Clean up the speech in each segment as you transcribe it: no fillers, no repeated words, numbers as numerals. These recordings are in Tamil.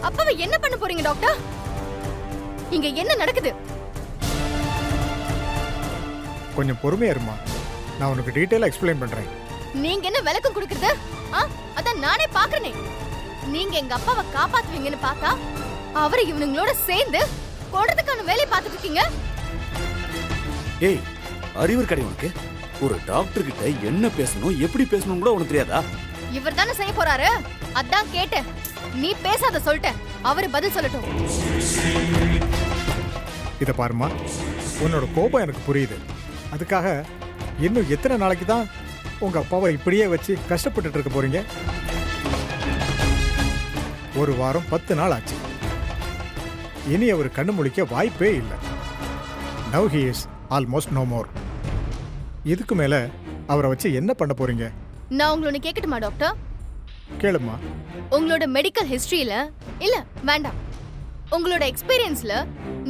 அப்பாவை என்ன பண்ண போறீங்க டாக்டர்? இங்க என்ன நடக்குது? கொஞ்சம் பொறுமையா இருமா, நான் உனக்கு டீடைலா எக்ஸ்பிளைன் பண்றேன். நீங்க என்ன விளக்கம் கொடுக்கறது? அதான் நானே பாக்குறேனே. நீங்க எங்க அப்பாவை காப்பாத்துவீங்கன்னு பார்த்தா அவரை இவனுங்களோட சேர்ந்து கொல்றதுக்கான வேலையை பார்த்துட்டு இருக்கீங்க. ஏய், அறிவு கடை உனக்கு? ஒரு டாக்டர் கிட்ட என்ன பேசணும் எப்படி பேசணும் கூட உனக்கு தெரியாதா? இவர் தானே செய்ய போறாரு, அதான் கேட்டேன். நீ பேசாத சொல்லிட்ட, அவரு பதில் சொல்லட்டும். இத பாருமா, உன்னோட கோபம் எனக்கு புரியுது. அதுக்காக இன்னும் எத்தனை நாளைக்கு தான் உங்க அப்பாவை இப்படியே வச்சு கஷ்டப்பட்டுட்டு இருக்க போறீங்க? ஒரு வாரம் 10 நாள் ஆச்சு. இனி அவர் கண்ணு முழிக்க வாய்ப்பே இல்லை. Now he is almost no more. இதுக்கு மேல அவரை வச்சு என்ன பண்ண போறீங்க? நான் உங்களை கேட்கட்டுமா டாக்டர்? கேளுமா. உங்களோட மெடிக்கல் ஹிஸ்டரியில இல்ல வேண்டாம், உங்களோட எக்ஸ்பீரியன்ஸ்ல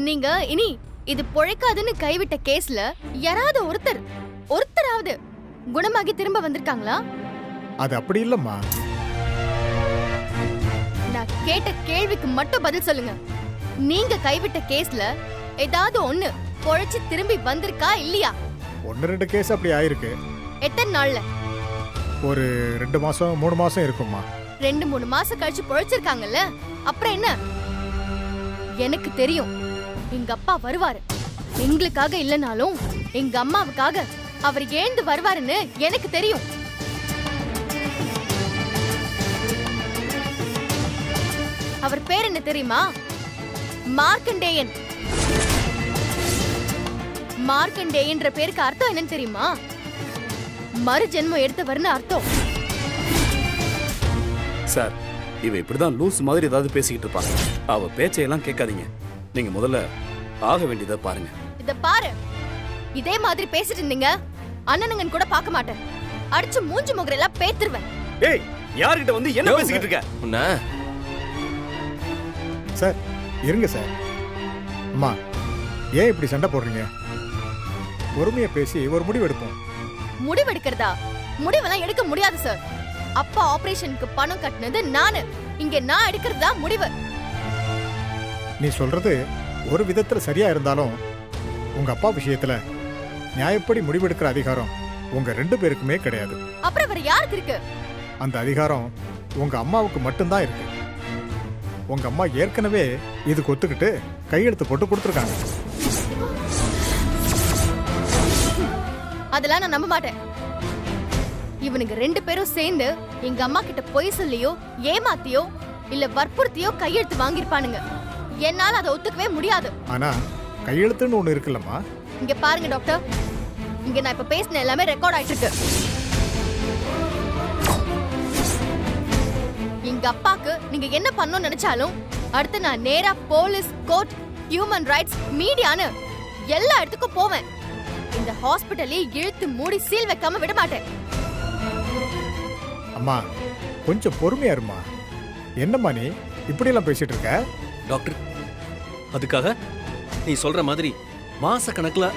நீங்க இனி இது பொழைக்காதுன்னு கைவிட்ட கேஸ்ல யாராவது ஒருத்தராவது குணமாகி திரும்ப வந்திருக்காங்களா? அது அப்படி இல்லம்மா. நான் கேட்ட கேள்விக்கு மட்டும் பதில் சொல்லுங்க. நீங்க கைவிட்ட கேஸ்ல ஏதாவது ஒண்ணு பொழைச்சு திரும்பி வந்திருக்கா இல்லையா? 1-2 கேஸ் அப்படி ஆயிருக்கு. எத்தனை நாள்ல? ஒரு 2 மாசம் 3 மாசம் இருக்கும்மா. 2-3 மாசம் கழிச்சு பொழைச்சிருக்காங்கல்ல, அப்புறம் என்ன? எனக்கு தெரியும் எங்க அப்பா வருவாரு. எங்களுக்காக இல்லனாலும் எங்க அம்மாவுக்காக அவர் எழுந்து வருவாருன்னு எனக்கு தெரியும். அவர் பேர் என்ன தெரியுமா? மார்க்கண்டேயன். மார்க்கண்டேயன்ற பேருக்கு அர்த்தம் என்னன்னு தெரியுமா? மறு ஜென்மம் எடுத்தவர்னு அர்த்தம். சார், இவ இப்படிதான் லூஸ் மாதிரி ஏதாவது பேசிக்கிட்டு இருப்பாங்க. அவ பேச்சையெல்லாம் கேட்காதீங்க. நீங்க முதல்ல ஆக வேண்டியதை பாருங்க. இத பாரு, இதே மாதிரி பேசிட்டு இருந்தீங்க அண்ணனுங்கன்னு கூட பார்க்க மாட்டேன். அடிச்சு மூஞ்சி முகரெல்லாம் பேத்துருவேன். ஏய், யார்கிட்ட வந்து என்ன பேசிக்கிட்டு இருக்க? உன்ன சார் இருங்க சார். அம்மா, ஏன் இப்படி சண்டை போடுறீங்க? பொறுமையா பேசி ஒரு முடிவு எடுப்போம். முடிவெடுக்கிறதா? முடிவெல்லாம் எடுக்க முடியாது சார். அப்பா ஆபரேஷனுக்கு பணம் கட்டினது நானு. இங்க நான் எடுக்கிறதா முடிவு. நீ சொல்றது ஒரு விதத்துல சரியா இருந்தாலும் உங்க அப்பா விஷயத்துல நியாயப்படி முடிவெடுக்கிற அதிகாரம் உங்க 2 பேருக்குமே கிடையாது. அப்புறம் வேற யாருக்கு இருக்கு? அந்த அதிகாரம் உங்க அம்மாவுக்கு மட்டும்தான் இருக்கு. உங்க அம்மா ஏற்கனவே இதுக்கு ஒத்துக்கிட்டு கையெழுத்து போட்டு கொடுத்துருக்காங்க. அதெல்லாம் நான் நம்ப மாட்டேன். இவனுங்க 2 பேரும் சேர்ந்து எங்க அம்மா கிட்ட பொய் சொல்லியோ ஏமாத்தியோ இல்ல வற்புறுத்தியோ கையெழுத்து வாங்கிருப்பானுங்க. என்னால அதை ஒத்துக்கவே முடியாது. ஆனா கையெழுத்துன்னு ஒண்ணு இருக்குல்லம்மா. இங்க பாருங்க டாக்டர், இங்க நான் இப்ப பேசின எல்லாமே ரெக்கார்ட் ஆயிட்டு இருக்கு. எங்க அப்பாக்கு நீங்க என்ன பண்ணணும்னு நினைச்சாலும் அடுத்து நான் நேரா போலீஸ், கோர்ட், ஹியூமன் ரைட்ஸ், மீடியான்னு எல்லா இடத்துக்கும் போவேன். இந்த ஹாஸ்பிட்டலே இழுத்து மூடி சீல் வைக்காம விட மாட்டேன். அம்மா, கொஞ்சம் பொறுமையா இருமா. என்னம்மா நீ இப்படி எல்லாம் பேசிட்டு இருக்க? டாக்டர், அதுக்காக நீ சொல்ற மாதிரி மாச கணக்குல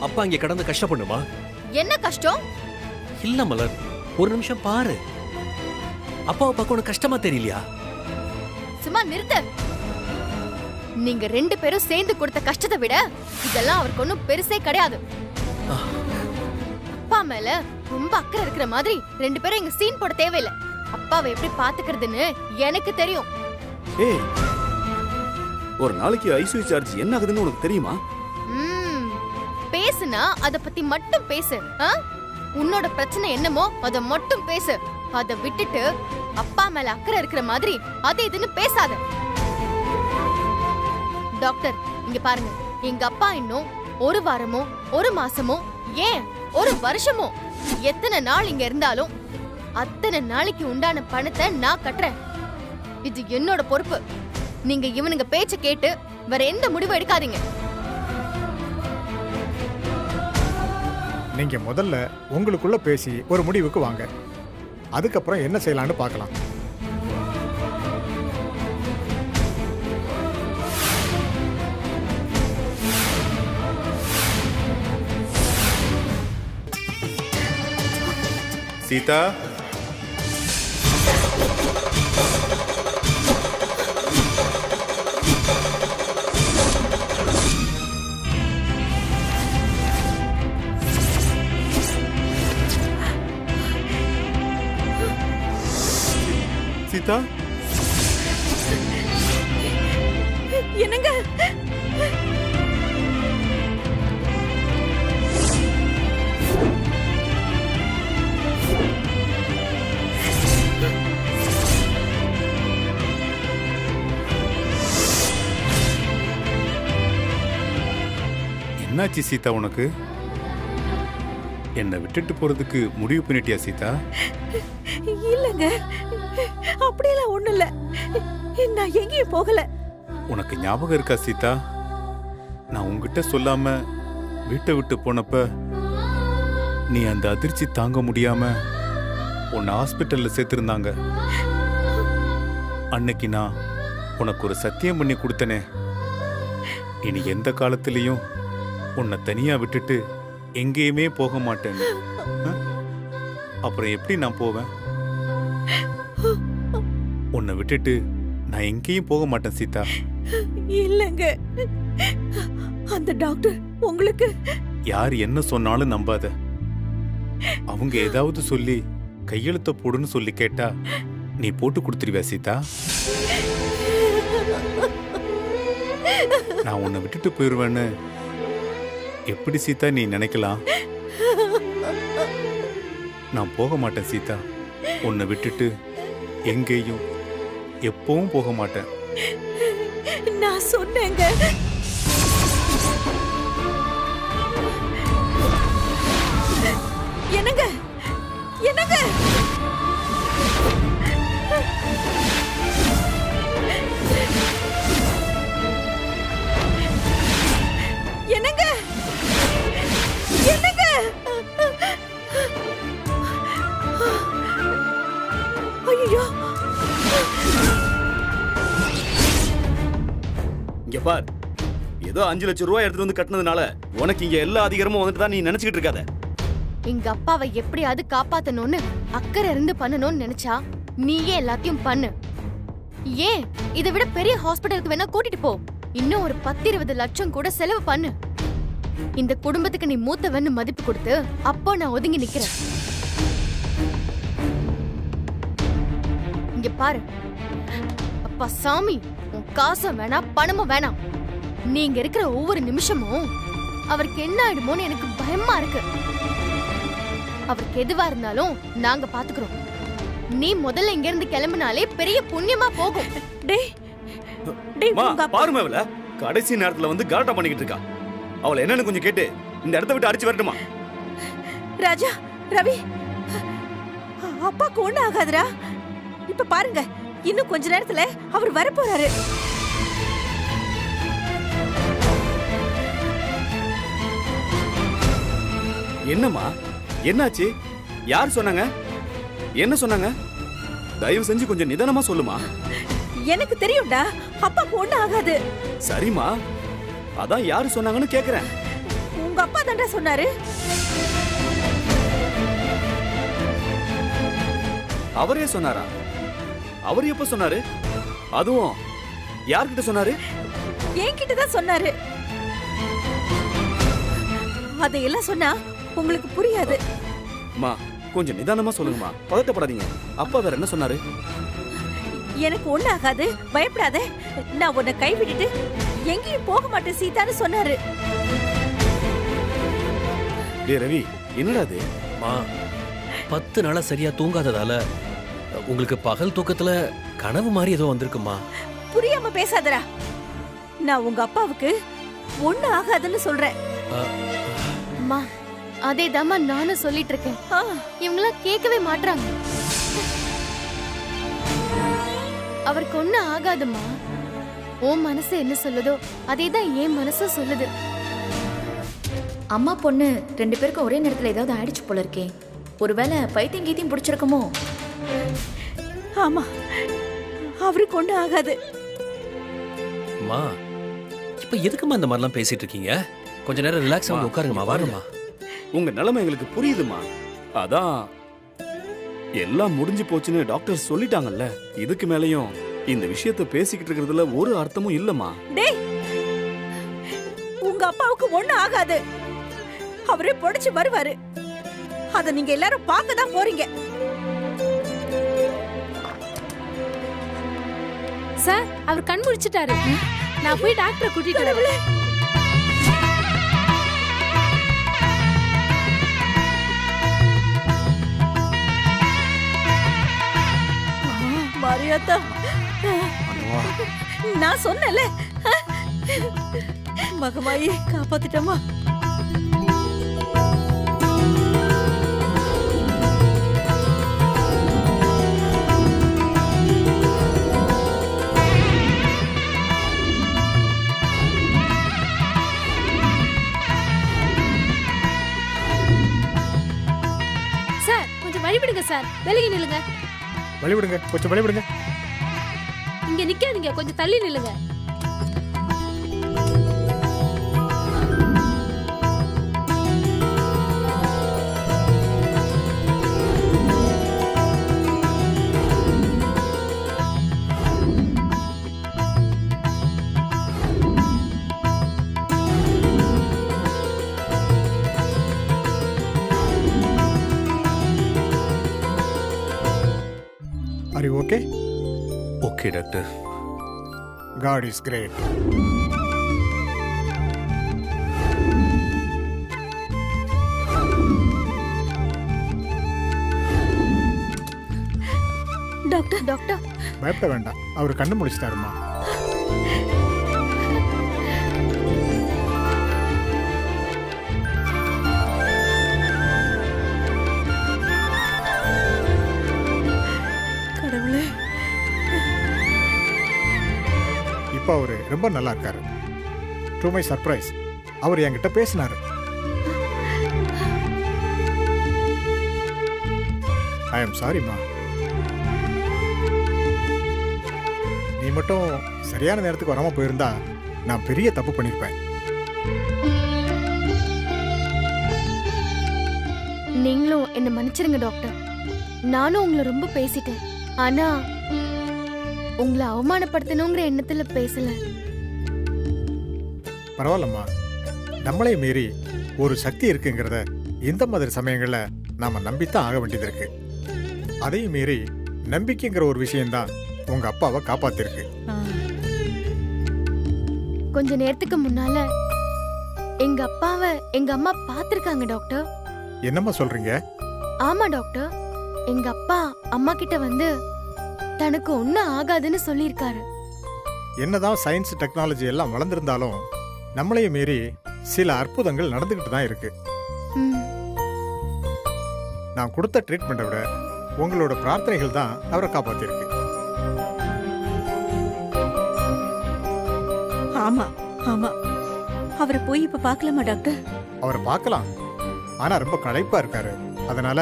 அப்பா இங்க கடந்து கஷ்டப்படுமா? என்ன கஷ்டம்? இல்ல மலர், ஒரு நிமிஷம் பாரு. அப்பாவை பார்க்க உனக்கு கஷ்டமா தெரியலையா? சும்மா நிறுத்து. நீங்க 2 பேரும் சேர்ந்து கொடுத்த கஷ்டத்தை விட இதெல்லாம் அவருக்கு ஒன்னும் பெருசே கிடையாது. அப்பா மேல ரொம்ப அக்கறை இருக்கிற மாதிரி 2 பேரும் இங்க சீன் போட தேவையில்லை. அப்பாவை எப்படி பாத்துக்கிறதுன்னு எனக்கு தெரியும். ஏய், ஒரு நாளைக்கு ஐசியூ சார்ஜ் என்ன ஆகுதுன்னு உனக்கு தெரியுமா? பேசுனா அத பத்தி மட்டும் பேசு. உன்னோட பிரச்சனை என்னமோ அத மட்டும் பேசு. அத விட்டுட்டு அப்பா மேல அக்கறை இருக்கிற மாதிரி அது இதுன்னு பேசாத. டாக்டர், இங்க பாருங்க, எங்க அப்பா இன்னும் 1 வாரமோ 1 மாசமோ ஏன் 1 வருஷமோ எத்தனை நாள் இங்க இருந்தாலும் அத்தனை நாளைக்கு உண்டான பணத்தை நான் கட்டுறேன். இது என்னோட பொறுப்பு. நீங்க இவனுங்க பேச்ச கேட்டு வேற எந்த முடிவும் எடுக்காதீங்க. நீங்க முதல்ல உங்களுக்குள்ள பேசி ஒரு முடிவுக்கு வாங்க. அதுக்கப்புறம் என்ன செய்யலாம்னு பார்க்கலாம். சீதா, என்னங்க? என்னாச்சு சீதா உனக்கு? என்னை விட்டுட்டு போறதுக்கு முடிவு பண்ணிட்டியா சீதா? இல்லங்க, அப்படியெல்லாம் ஒண்ணும் இல்ல. நான் எங்கேயும் போகல. உனக்கு ஞாபகம் இருக்கா சீதா? நான் உன்கிட்ட சொல்லாம வீட்டை விட்டு போனப்ப நீ அந்த அதிர்ச்சி தாங்க முடியாம உன்னை ஹாஸ்பிட்டல்ல சேர்த்திருந்தாங்க. அன்னைக்கு நான் உனக்கு ஒரு சத்தியம் பண்ணி கொடுத்தனே, இனி எந்த காலத்திலையும் உன்னை தனியா விட்டுட்டு எங்கேயுமே போக மாட்டேன்னு. அப்புறம் எப்படி நான் போவேன்? உன்னை விட்டுட்டு நான் எங்கேயும் போக மாட்டேன் சீதா. இல்லங்க, அந்த டாக்டர் உங்களுக்கு யார் என்ன சொன்னாலும் நம்பாத. அவங்க ஏதாவது சொல்லி கையெழுத்த போடுன்னு சொல்லி கேட்டா நீ போட்டு கொடுத்துருவியா சீதா? நான் உன்னை விட்டுட்டு போயிடுவேன்னு எப்படி சீதா நீ நினைக்கலாம்? நான் போக மாட்டேன் சீதா. உன்னை விட்டுட்டு எங்கேயும் எப்பவும் போக மாட்டேன். நான் சொன்னேங்க. என்னங்க? என்னங்க? என்னங்க? என்னங்க? ஐயோ! இங்க பார், ஏதோ 5 லட்சம் ரூபாய் எடுத்துட்டு வந்து கட்டினதுனால உனக்கு இங்க எல்லா அதிகாரமும் வந்துட்டு தான் நீ நினைச்சுக்கிட்டு இருக்காத. எங்க அப்பாவை எப்படியாவது காப்பாத்தணும்னு அக்கறை இருந்து பண்ணணும்னு நினைச்சா நீயே எல்லாத்தையும் பண்ணு. ஏன் இதை விட பெரிய ஹாஸ்பிட்டலுக்கு வேணா கூட்டிட்டு போ. இன்னும் ஒரு 10-20 லட்சம் கூட செலவு பண்ணு. இந்த குடும்பத்துக்கு நீ மூத்தவன்னு மதிப்பு கொடுத்து அப்போ நான் ஒதுங்கி நிக்கிறேன். இங்க பாரு அப்பா சாமி, உன் காசும் வேணாம் பணமும் வேணாம். நீங்க இருக்கிற ஒவ்வொரு நிமிஷமும் அவருக்கு என்ன ஆயிடுமோன்னு எனக்கு பயமா இருக்கு. அவருக்கு எதுவா இருந்தாலும் நாங்க பாத்துக்கிறோம். நீ முதல்ல இங்க இருந்து கிளம்பினாலே பெரிய புண்ணியமா போகும். டேய் டேய், மா, உங்க அப்பா பாருமா அவள கடைசி நேரத்துல வந்து கலாட்டா பண்ணிக்கிட்டு இருக்கா. அவளை என்னன்னு கொஞ்சம் கேட்டு இந்த இடத்த விட்டு அடிச்சு வரட்டுமா? ராஜா, ரவி, அப்பாக்கு ஒண்ணு ஆகாதுடா. இப்ப பாருங்க, இன்னும் கொஞ்ச நேரத்துல அவர் வர போறாரு. என்னம்மா, என்னாச்சு? யார் சொன்னாங்க? என்ன சொன்னாங்க? தயவு செஞ்சு கொஞ்சம் நிதானமா சொல்லுமா. எனக்கு தெரியும்டா, அப்பாக்கு ஒண்ணு ஆகாது. சரிம்மா, அதான் யாரு சொன்னாங்கன்னு கேக்குறேன். உங்க அப்பா தான்டா சொன்னாரு. அவரே சொன்னாரா? அவர் எப்ப சொன்னாரு? அதுவும் யார்கிட்ட சொன்னாரு? என்கிட்ட தான் சொன்னாரு. அதையெல்லாம் சொன்னா உங்களுக்கு புரியாது. மா, கொஞ்சம் நிதானமா சொல்லுங்கம்மா, பதட்டப்படாதீங்க. அப்பா வேற என்ன சொன்னாரு? எனக்கு ஒண்ணு ஆகாது, பயப்படாத, நான் உன்னை கைவிட்டுட்டு எங்கேயும் போக மாட்டேன் சீதான்னு சொன்னாரு. டேய் ரவி, என்னடா இது? மா, 10 நாளா சரியா தூங்காததால உங்களுக்கு பகல் தூக்கத்துல கனவு மாதிரி ஏதோ வந்திருக்குமா? புரியாம பேசாதடா. நான் உங்க அப்பாவுக்கு ஒண்ணு ஆகாதுன்னு சொல்றேன். அம்மா, அதேதாம்மா நானும் சொல்லிட்டு இருக்கேன். ஆ, இவங்களாம் கேட்கவே மாட்றாங்க. அவருக்கு ஒண்ணு ஆகாதும்மா. உன் மனசு என்ன சொல்லுதோ அதேதான் என் மனசும் சொல்லுது. அம்மா பொண்ணு 2 பேருக்கும் ஒரே நேரத்தில் ஏதாவது ஆயிடுச்சு போல இருக்கே. ஒருவேளை பைத்தியம் கீத்தியம் பிடிச்சிருக்குமோ? ஆமா, அவருக்கு ஒண்ணு ஆகாது. அம்மா, இப்ப எதுக்குமா இந்த மாதிரிலாம் பேசிட்டு இருக்கீங்க? கொஞ்ச நேரம் ரிலாக்ஸ் ஆகி உட்காருங்கம்மா. வாருமா. உங்க நிலைமை எங்களுக்கு புரியுதுமா. அதான் எல்லாம் முடிஞ்சு போச்சுன்னு டாக்டர் சொல்லிட்டாங்கல்ல. இதுக்கு மேலயும் இந்த விஷயத்தை பேசிக்கிட்டு இருக்கிறதுல ஒரு அர்த்தமும் இல்லம்மா. டேய், உங்க அப்பாவுக்கு ஒண்ணு ஆகாது. அவரே பொடிச்சு வருவாரு. அத நீங்க எல்லாரும் பார்க்க தான் போறீங்க. சார் அவர் கண் முழிச்சிட்டாரு. நான் போய் டாக்டரை கூட்டிட்டு வரேன். மாரியாத்தா, அனுவா, நான் சொன்னல மகமாயி காப்பாத்திட்டமா. சார் கொஞ்சம் வழிவிடுங்க சார், விலகி நில்லுங்க. வழிவிடுங்க, கொஞ்சம் வழிவிடுங்க. இங்க நிக்காதீங்க, கொஞ்சம் தள்ளி நில்லுங்க. Are you okay? Okay doctor. God is great. Doctor, doctor, பயப்பட வேண்டாம், அவர் கண்ணு முடிச்சிட்டாருமா. கடவுளே, இப்போ அவரு ரொம்ப நல்லா இருக்காரு. டு மை சர்ப்ரைஸ், அவர் என்கிட்ட பேசினாரு. ஐ எம் சாரிம்மா. நீ மட்டும் சரியான நேரத்துக்கு வராம போயிருந்தா நான் பெரிய தப்பு பண்ணிருப்பேன். நீங்களும் என்ன மன்னிச்சிருங்க டாக்டர். நானும் உங்களை ரொம்ப பேசிட்டேன். ஆனா உங்களை அவமானப்படுத்தணுங்கிற எண்ணத்துல பேசல. பரவாயில்லம்மா, நம்மளே மீறி ஒரு சக்தி இருக்குங்கிறத இந்த மாதிரி சமயங்கள்ல நாம நம்பித்தான் ஆக வேண்டியது இருக்கு. அதையும் மீறி நம்பிக்கைங்கிற ஒரு விஷயம்தான் உங்க அப்பாவை காப்பாத்திருக்கு. கொஞ்ச நேரத்துக்கு முன்னால எங்க அப்பாவை எங்க அம்மா பார்த்திருக்காங்க டாக்டர். என்னம்மா சொல்றீங்க? ஆமா டாக்டர், எங்க அப்பா அம்மா கிட்ட வந்து தனக்கு ஒண்ணும் ஆகாதுன்னு சொல்லியிருக்காரு. என்னதான் சயின்ஸ் டெக்னாலஜி எல்லாம் வளர்ந்திருந்தாலும் நம்மளையும் மீறி சில அற்புதங்கள் நடந்துகிட்டு தான் இருக்கு. ம், நான் கொடுத்த ட்ரீட்மெண்ட்டை விட உங்களோட பிரார்த்தனைகள் தான் அவரை காப்பாத்திருக்கு. ஆமா ஆமா, அவரை போய் இப்ப பார்க்கலாமா டாக்டர்? அவரை பார்க்கலாம், ஆனா ரொம்ப களைப்பா இருக்காரு. அதனால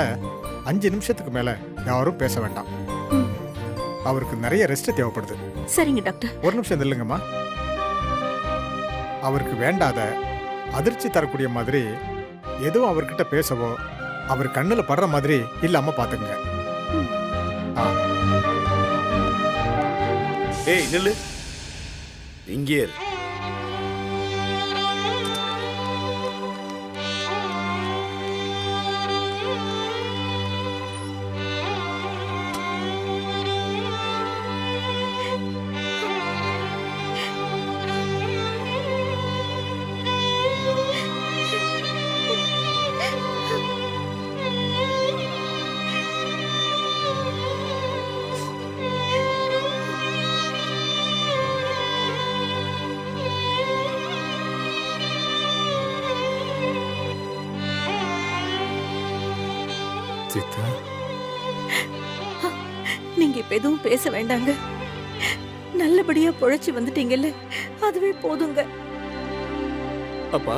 5 நிமிஷத்துக்கு மேல யாரும் பேச வேண்டாம். ம். அவருக்கு நிறைய ரெஸ்ட் தேவைப்படுது. சரிங்க டாக்டர். ஒரு நிமிஷம் இல்லைங்கம்மா. அவருக்கு வேண்டாத அதிர்ச்சி தரக்கூடிய மாதிரி எதுவும் அவர்கிட்ட பேசவோ அவர் கண்ணுல படுற மாதிரி இல்லாம பாத்துக்குங்க. ஏய் நில்லு, இங்கே இரு. சித்தா, நீங்க இப்ப எதுவும் பேச வேண்டாங்க. நல்லபடியா பொழைச்சு வந்துட்டீங்கல்ல, அதுவே போதுங்க. அப்பா,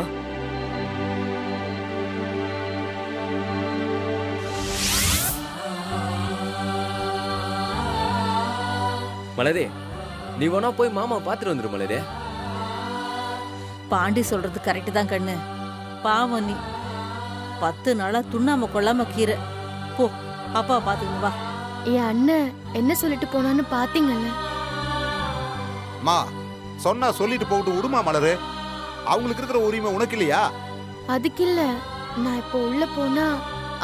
மலரே, நீ வேணா போய் மாமா பாத்துட்டு வந்துரு மலரே. பாண்டி சொல்றது கரெக்ட் தான் கண்ணு. பாவம் நீ 10 நாளா துண்ணாம கொள்ளாம கீரை. போ, அப்பா பாத்துக்கணும் வா. என் அண்ணன் என்ன சொல்லிட்டு போனான்னு பாத்தீங்கல்ல. மா சொன்னா சொல்லிட்டு போட்டு விடுமா மலரு. அவங்களுக்கு இருக்கிற உரிமை உனக்கு இல்லையா? அதுக்கு இல்ல, நான் இப்போ உள்ள போனா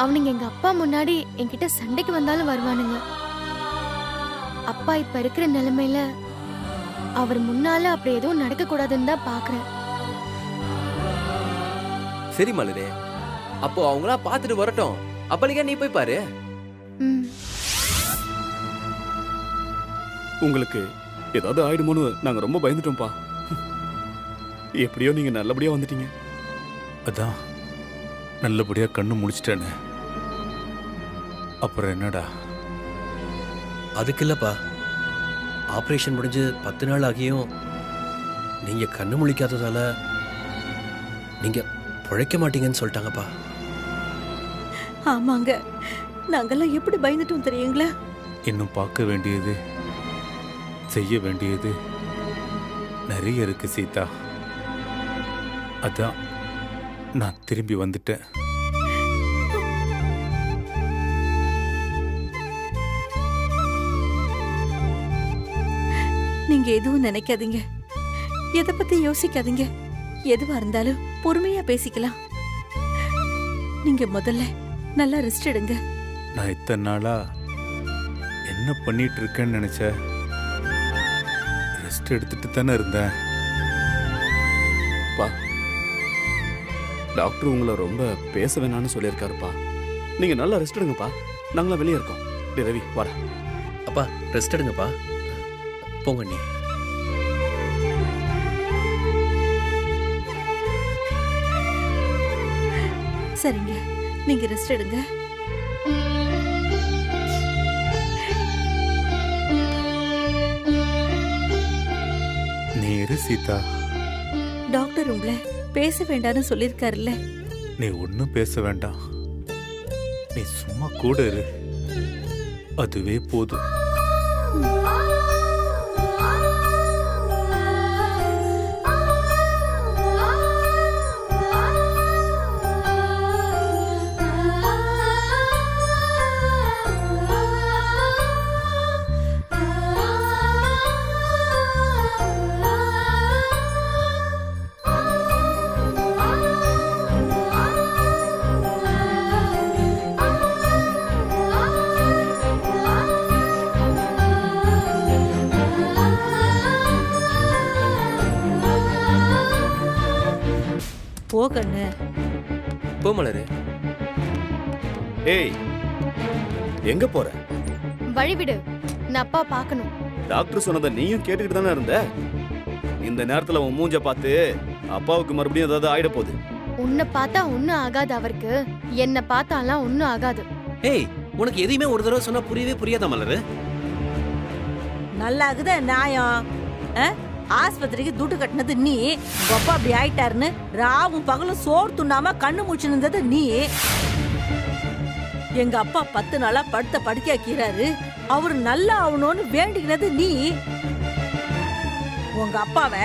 அவனுங்க எங்க அப்பா முன்னாடி என்கிட்ட சண்டைக்கு வந்தாலும் வருவானுங்க. அப்பா இப்ப இருக்கிற நிலைமையில அவர் முன்னால அப்படி எதுவும் நடக்க கூடாதுன்னு தான் பாக்குறேன். சரி மலரே, அப்போ அவங்களா பாத்துட்டு வரட்டும். அப்பளிக்கா நீ போய் பாரு. உங்களுக்கு ஏதாவது ஆயிடுமோன்னு நாங்க ரொம்ப பயந்துட்டோம்ப்பா. எப்படியோ நீங்க நல்லபடியா வந்துட்டீங்க. அதான் நல்லபடியா கண்ணு முடிச்சிட்டேனே, அப்புறம் என்னடா? அதுக்கு இல்லப்பா, ஆபரேஷன் முடிஞ்சு 10 நாள் ஆகியும் நீங்க கண்ணு முழிக்காததால நீங்க பிழைக்க மாட்டீங்கன்னு சொல்லிட்டாங்கப்பா. ஆமாங்க, நாங்கெல்லாம் எப்படி பயந்துட்டோம் தெரியுங்களா? இன்னும் பார்க்க வேண்டியது, செய்ய வேண்டியது நிறைய இருக்கு சீதா. அதான் நான் திரும்பி வந்துட்டேன். நீங்க எதுவும் நினைக்காதீங்க, எதை பத்தி யோசிக்காதீங்க. எதுவா இருந்தாலும் பொறுமையா பேசிக்கலாம். நீங்க முதல்ல நல்லா ரெஸ்ட் எடுங்க. நான் இத்தனை நாளா என்ன பண்ணிட்டு இருக்கேன்னு நினைச்ச, ரெஸ்ட் எடுத்துட்டு தானே இருந்தேன். பா, டாக்டர் உங்களை ரொம்ப பேச வேணான்னு சொல்லியிருக்காருப்பா. நீங்க நல்லா ரெஸ்ட் எடுங்கப்பா, நாங்களாம் வெளியே இருக்கோம். டேய் ரவி, வர. அப்பா ரெஸ்ட் எடுங்கப்பா, போங்க நீ. சரிங்க, நீங்க ரெஸ்ட் எடுங்க. நீ இரு சீதா. டாக்டர் உங்களை பேச வேண்டாம்னு சொல்லிருக்காருல்ல. நீ ஒன்னும் பேச வேண்டாம், நீ சும்மா கூட இரு, அதுவே போதும். போ கண்ணு, போ மலரே. ஏய், எங்க போற? வழி விடு, நான் அப்பா பார்க்கணும். டாக்டர் சொன்னதை நீயும் கேட்டுக்கிட்டு தானே இருந்த. இந்த நேரத்துல உன் மூஞ்ச பார்த்து அப்பாவுக்கு மறுபடியும் ஏதாவது ஆயிட போகுது. உன்னை பார்த்தா ஒன்னும் ஆகாது அவருக்கு, என்ன பார்த்தாலாம் ஒன்னும் ஆகாது. ஏய், உனக்கு எதையுமே ஒரு தடவை சொன்னா புரியவே புரியாதா மலரு? நல்லா இருக்குதா நியாயம்? ஆஸ்பத்திரிக்கு துட்டு கட்டினது நீ, அப்பா அப்படி ஆயிட்டாருன்னு ராவும் பகலும் சோறு துண்ணாம கண்ணு முடிச்சு இருந்தது நீ. எங்க அப்பா 10 நாளா படுத்த படுக்கையாக்கிறாரு, அவரு நல்லா ஆகணும்னு வேண்டிக்கினது நீ. உங்க அப்பாவை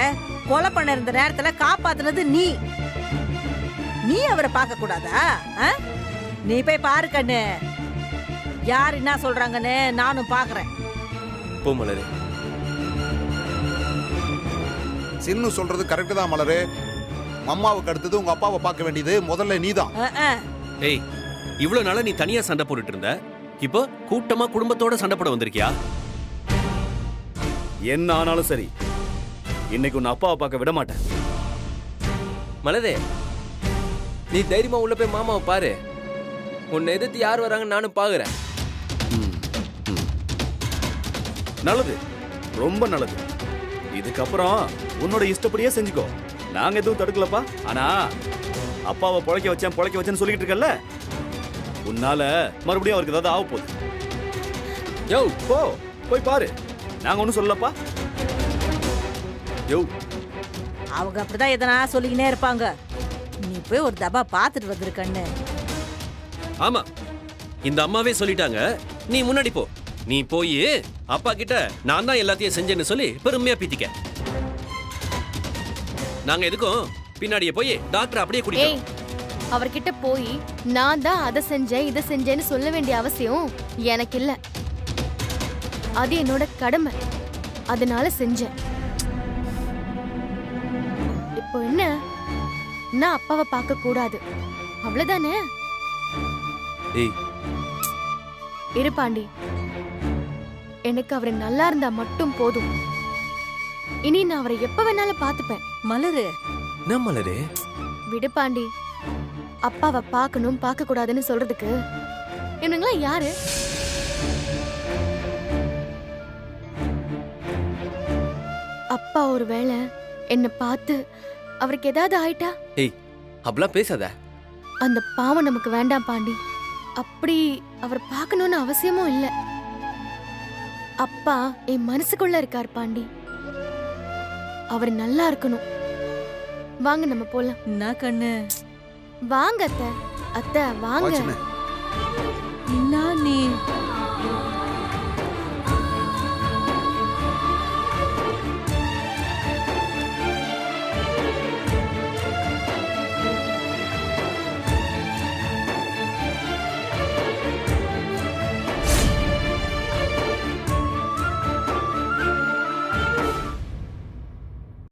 கொலை பண்ண இருந்த நேரத்துல காப்பாத்துனது நீ. நீ அவரை பார்க்க கூடாதா? நீ போய் பாரு கண்ணு, யார் என்ன சொல்றாங்கன்னு நானும் பாக்குறேன். போ மலரே. சின்னு சொல்றது கரெக்ட் தான் மலரு. அம்மாவுக்கு அடுத்தது உங்க அப்பாவை பார்க்க வேண்டியது முதல்ல நீதான். ஏய், இவ்வளவு நாளா நீ தனியா சண்டை போட்டுட்டு இருந்த, இப்போ கூட்டமா குடும்பத்தோட சண்டை போட வந்திருக்கியா? என்ன ஆனாலும் சரி, இன்னைக்கு உன் அப்பாவை பார்க்க விட மாட்டேன். மலரே, நீ தைரியமா உள்ள போய் மாமாவை பாரு. உன்னை எதிர்த்து யார் வராங்கன்னு நானும் பாக்குறேன். நல்லது, ரொம்ப நல்லது. இதுக்கப்புறம் உன்னோட இஷ்டப்படியே செஞ்சுக்கோ, நாங்க எதுவும் தடுக்கலப்பா. ஆனா அப்பாவை பொழைக்க வச்சேன்னு சொல்லிட்டு இருக்கல, உன்னால மறுபடியும் அவருக்கு ஏதாவது ஆக போகுது. யோ, போய் பாரு, நாங்க ஒன்னும் சொல்லப்பா. யோ, அவங்க அப்படிதான் எதனா சொல்லிக்கினே இருப்பாங்க. நீ போய் ஒரு தபா பாத்துட்டு வந்திருக்கண்ணு. ஆமா, இந்த அம்மாவே சொல்லிட்டாங்க, நீ முன்னாடி போ. நீ போய் அப்பா கிட்ட நான் தான் எல்லாத்தையும் செஞ்சேன்னு சொல்லி பெருமையா பீத்திக்க. நாங்க எதுக்கும் பின்னாடியே போய் டாக்டர் அப்படியே குடிக்கிறோம். அவர்கிட்ட போய் நான் தான் அதை செஞ்சேன் இதை செஞ்சேன்னு சொல்ல வேண்டிய அவசியம் எனக்கு இல்ல. அது என்னோட கடமை, அதனால செஞ்சேன். இப்போ என்ன, நான் அப்பாவை பார்க்க கூடாது, அவ்வளவுதானே? இரு பாண்டி, எனக்கு அவரு நல்லா இருந்தா மட்டும் போதும். இனி நான் அவரை எப்ப வேணாலும் பாத்துப்பேன். மலரு, என்ன மலரு? விடு பாண்டி. அப்பாவை பார்க்கணும் பார்க்க கூடாதுன்னு சொல்றதுக்கு இவனுங்களா யாரு? அப்பா ஒருவேளை என்ன பார்த்து அவருக்கு ஏதாவது ஆயிட்டா? ஏய், அப்படிலாம் பேசாத. அந்த பாவம் நமக்கு வேண்டாம் பாண்டி. அப்படி அவர் பார்க்கணும்னு அவசியமும் இல்ல. அப்பா என் மனசுக்குள்ள இருக்கார் பாண்டி. அவர் நல்லா இருக்கணும். வாங்க நம்ம போலாம். என்ன கண்ணு? வாங்க அத்தை. அத்தை வாங்க. என்ன நீ